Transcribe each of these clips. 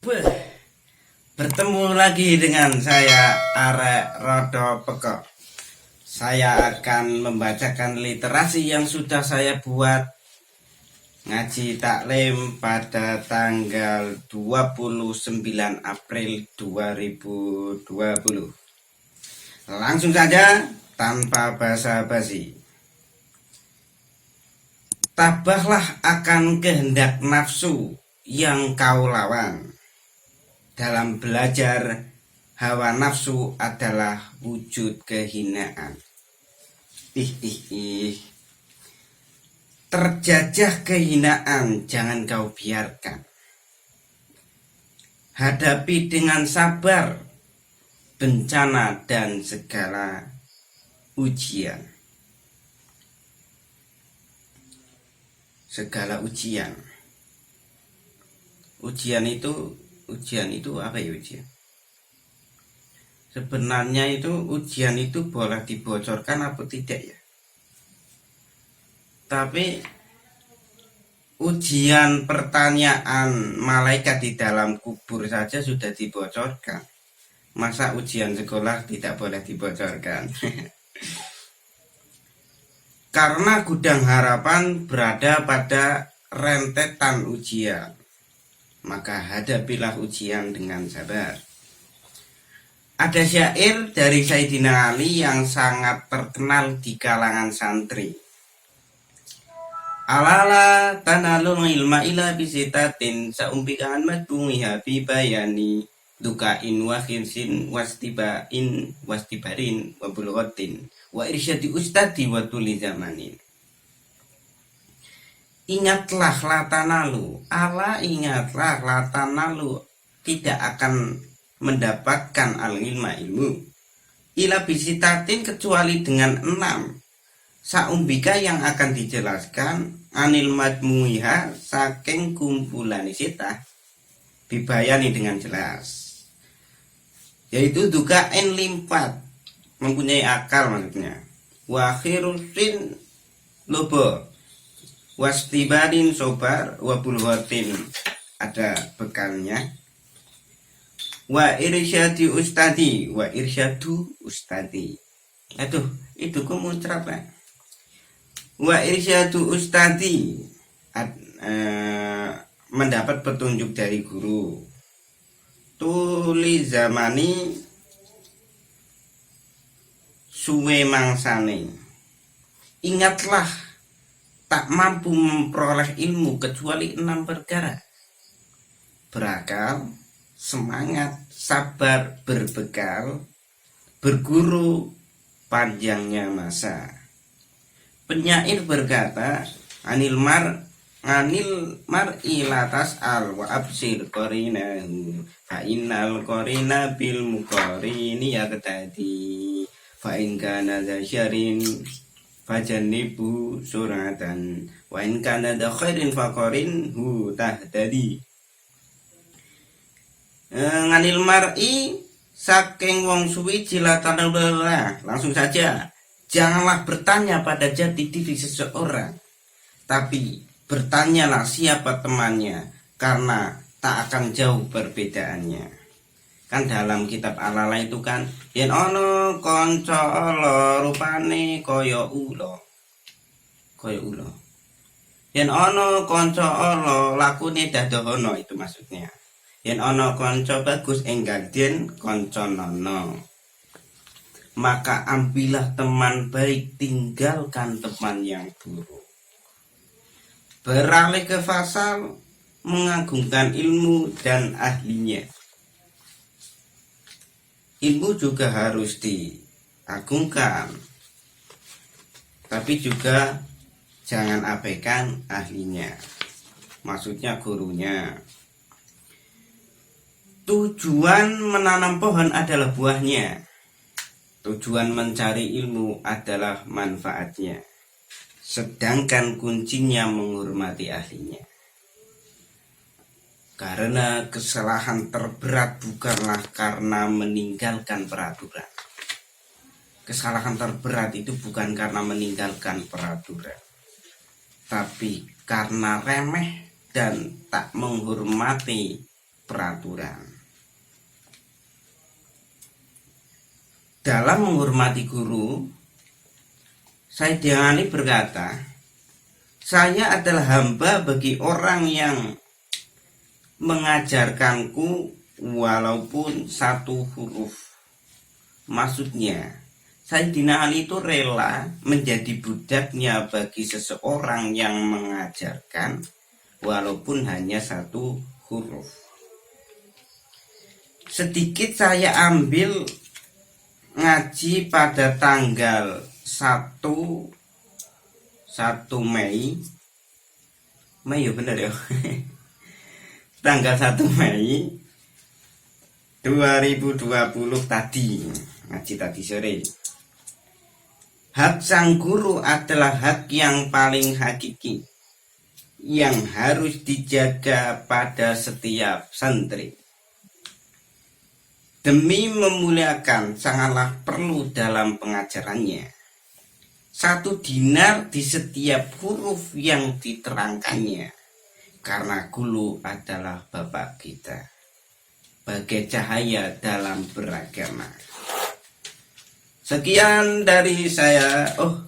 Beuh, bertemu lagi dengan saya Arek Rodo Pekok. Saya akan membacakan literasi yang sudah saya buat ngaji taklim pada tanggal 29 April 2020. Langsung saja tanpa basa-basi. Tabahlah akan kehendak nafsu yang kau lawan. Dalam belajar, hawa nafsu adalah wujud kehinaan. Terjajah kehinaan jangan kau biarkan. Hadapi dengan sabar bencana dan segala ujian. Segala ujian. Ujian itu apa ya ujian? Sebenarnya ujian itu boleh dibocorkan apa tidak ya? Tapi ujian pertanyaan malaikat di dalam kubur saja sudah dibocorkan. Masa ujian sekolah tidak boleh dibocorkan? Karena gudang harapan berada pada rentetan ujian, maka hadapilah ujian dengan sabar. Ada syair dari Sayyidina Ali yang sangat terkenal di kalangan santri. Alala tanalul ilma ila bisitatin saumpikan madungiha bi bayani dukain wa khirsin wastibarin wa bulghatin wa irsyadi ustadi wa tuli zamanin. Ingatlah latanalu, ingatlah latanalu tidak akan mendapatkan ilmu ila bisitatin kecuali dengan 6 saumbika yang akan dijelaskan anil madmuiha saking kumpulan sitah dibayani dengan jelas, yaitu dukain limpat mempunyai akal maksudnya, wa khirusin lobo, wastibarin sobar, wabulhotin ada bekalnya, wa irsyadi ustadi, wa irsyadu ustadi. Aduh, itu muncrat lah. Wa irsyadu ustadi, mendapat petunjuk dari guru. Tuli zamani suwe mangsane. Ingatlah tak mampu memperoleh ilmu kecuali 6 perkara: berakal, semangat, sabar, berbekal, berguru, panjangnya masa. Penyair berkata, anil mar'i latas al wa absir qarinahu fa innal qarina bil muqarini yaqtadi fa in kana dzasyarin fajannibu suratan wa in kana dza khairin faqarinhu tahtadi. Nganil mar'i saking wong suwi jilatan belah. Langsung saja, janganlah bertanya pada jati diri seseorang, tapi bertanyalah siapa temannya, karena tak akan jauh perbedaannya. Kan dalam kitab Alala itu kan, yen ono konco lo rupane koyo ulo. Yen ono konco lo lakune dadohono, itu maksudnya. Yen ono konco bagus enggal den konco nono. Maka ambillah teman baik, tinggalkan teman yang buruk. Beralih ke fasal, mengagungkan ilmu dan ahlinya. Ilmu juga harus diagungkan, tapi juga jangan abaikan ahlinya, maksudnya gurunya. Tujuan menanam pohon adalah buahnya. Tujuan mencari ilmu adalah manfaatnya. Sedangkan kuncinya menghormati ahlinya. Karena kesalahan terberat bukanlah karena meninggalkan peraturan. Kesalahan terberat itu bukan karena meninggalkan peraturan, tapi karena remeh dan tak menghormati peraturan. Dalam menghormati guru, Sayyidina Ali berkata, saya adalah hamba bagi orang yang mengajarkanku walaupun satu huruf. Maksudnya, Sayyidina Ali itu rela menjadi budaknya bagi seseorang yang mengajarkan walaupun hanya satu huruf. Sedikit saya ambil ngaji pada tanggal 1 Mei. Mei ya bener ya. Tanggal 1 Mei 2020 tadi, ngaji tadi sore. Hak sang guru adalah hak yang paling hakiki yang harus dijaga pada setiap santri. Demi memuliakan sangatlah perlu dalam pengajarannya. 1 dinar di setiap huruf yang diterangkannya, karena guru adalah bapak kita, bagai cahaya dalam beragama. Sekian dari saya. Oh,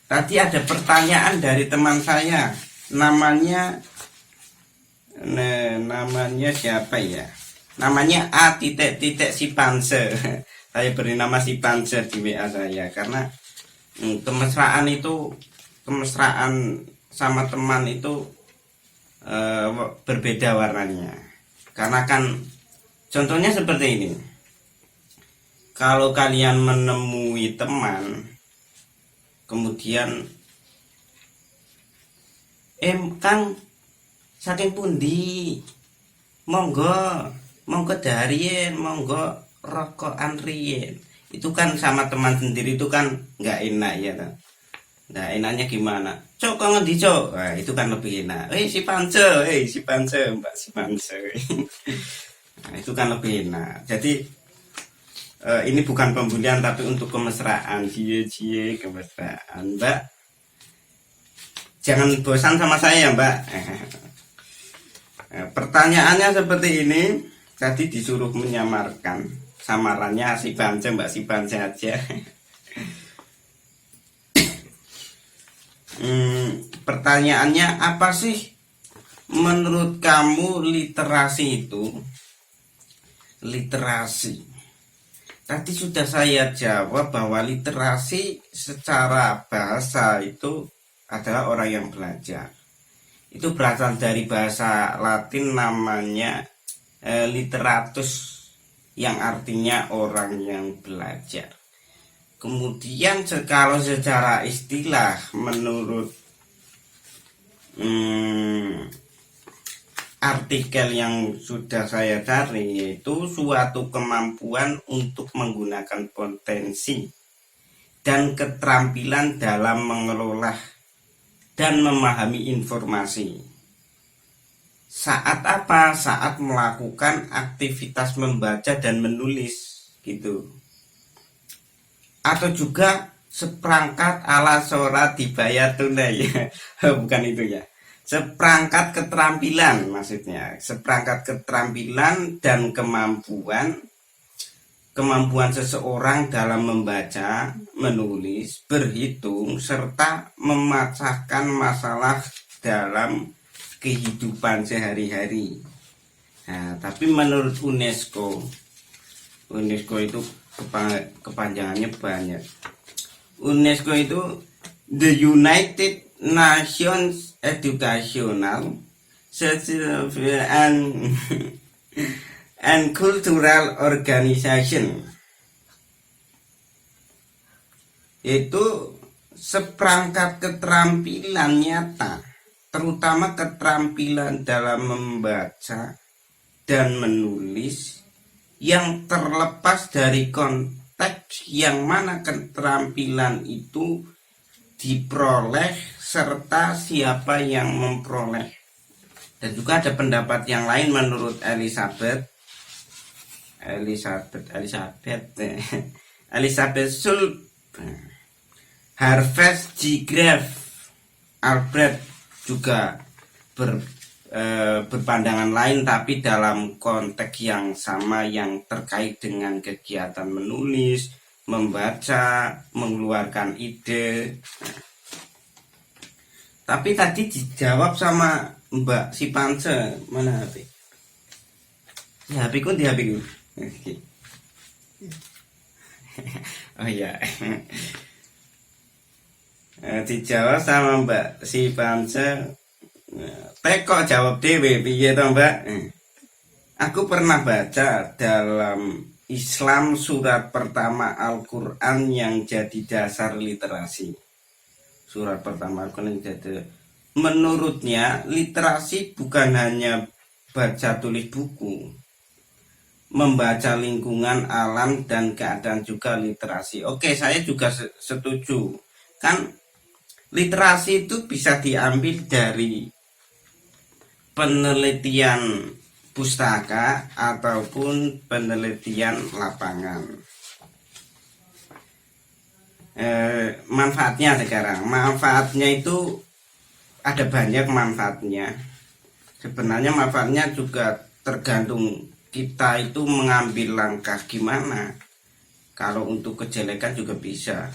tadi ada pertanyaan dari teman saya. Namanya siapa ya? Namanya si Panse. Saya beri nama si Panse di WA saya karena kemesraan sama teman itu berbeda warnanya. Karena kan contohnya seperti ini. Kalau kalian menemui teman, kemudian Kang saking pundi, monggo darien, monggo rokokan rien. Itu kan sama teman sendiri itu kan nggak enak ya kan. Nah enaknya gimana? Cok kok ngendi cok? Nah, itu kan lebih enak. Si Panse, Mbak si Panse. Nah, itu kan lebih enak. Jadi ini bukan pembulian tapi untuk kemesraan, cie kemesraan, Mbak. Jangan bosan sama saya, Mbak. Pertanyaannya seperti ini. Tadi disuruh menyamarkan, samarannya si Panse, Mbak si Panse aja. Pertanyaannya, apa sih menurut kamu literasi itu? Literasi. Tadi sudah saya jawab bahwa literasi secara bahasa itu adalah orang yang belajar. Itu berasal dari bahasa Latin namanya literatus, yang artinya orang yang belajar. Kemudian kalau secara istilah menurut artikel yang sudah saya cari, yaitu suatu kemampuan untuk menggunakan potensi dan keterampilan dalam mengelola dan memahami informasi. Saat apa? Saat melakukan aktivitas membaca dan menulis gitu. Atau juga seperangkat alat sholat dibayar tunai. Bukan itu ya. Seperangkat keterampilan maksudnya. Seperangkat keterampilan dan kemampuan seseorang dalam membaca, menulis, berhitung, serta memecahkan masalah dalam kehidupan sehari-hari. Nah, tapi menurut UNESCO itu kepanjangannya banyak. UNESCO itu The United Nations Educational, Social and Cultural Organization. Itu seperangkat keterampilan nyata, terutama keterampilan dalam membaca dan menulis yang terlepas dari konteks yang mana keterampilan itu diperoleh serta siapa yang memperoleh. Dan juga ada pendapat yang lain menurut Elizabeth Sulp, Harvest G. Graf, Albert juga berpandangan lain, tapi dalam konteks yang sama yang terkait dengan kegiatan menulis, membaca, mengeluarkan ide. Tapi tadi dijawab sama Mbak si Pance, mana HP? Ya HP ku di HP ku. Oh iya. Dijawab sama Mbak si Pance. Kok jawab dewe piye to Mbak? Aku pernah baca dalam Islam surat pertama Al-Qur'an yang jadi dasar literasi. Surat pertama Al-Qur'an yang jadi, menurutnya literasi bukan hanya baca tulis buku, membaca lingkungan, alam, dan keadaan juga literasi. Oke, saya juga setuju. Kan literasi itu bisa diambil dari penelitian pustaka ataupun penelitian lapangan. Manfaatnya sekarang, manfaatnya itu ada banyak manfaatnya. Sebenarnya manfaatnya juga tergantung kita itu mengambil langkah gimana. Kalau untuk kejelekan juga bisa.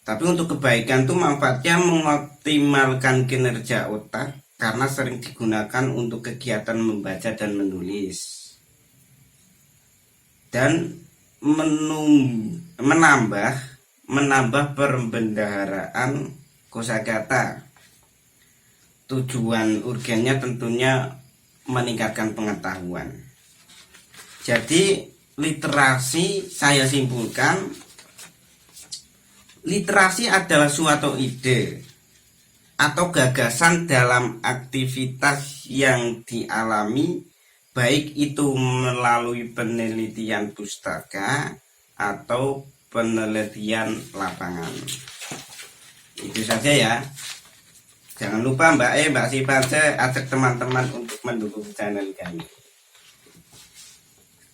Tapi untuk kebaikan tuh manfaatnya mengoptimalkan kinerja otak karena sering digunakan untuk kegiatan membaca dan menulis. Dan menambah perbendaharaan kosakata. Tujuan urgennya tentunya meningkatkan pengetahuan. Jadi literasi, saya simpulkan, literasi adalah suatu ide atau gagasan dalam aktivitas yang dialami, baik itu melalui penelitian pustaka atau penelitian lapangan. Itu saja ya. Jangan lupa Mbak si Pance ajak teman-teman untuk mendukung channel kami.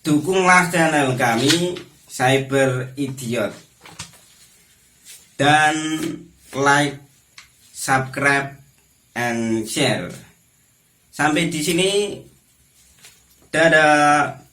Dukunglah channel kami Cyber Idiot. Dan like, subscribe, and share. Sampai di sini. Dadah.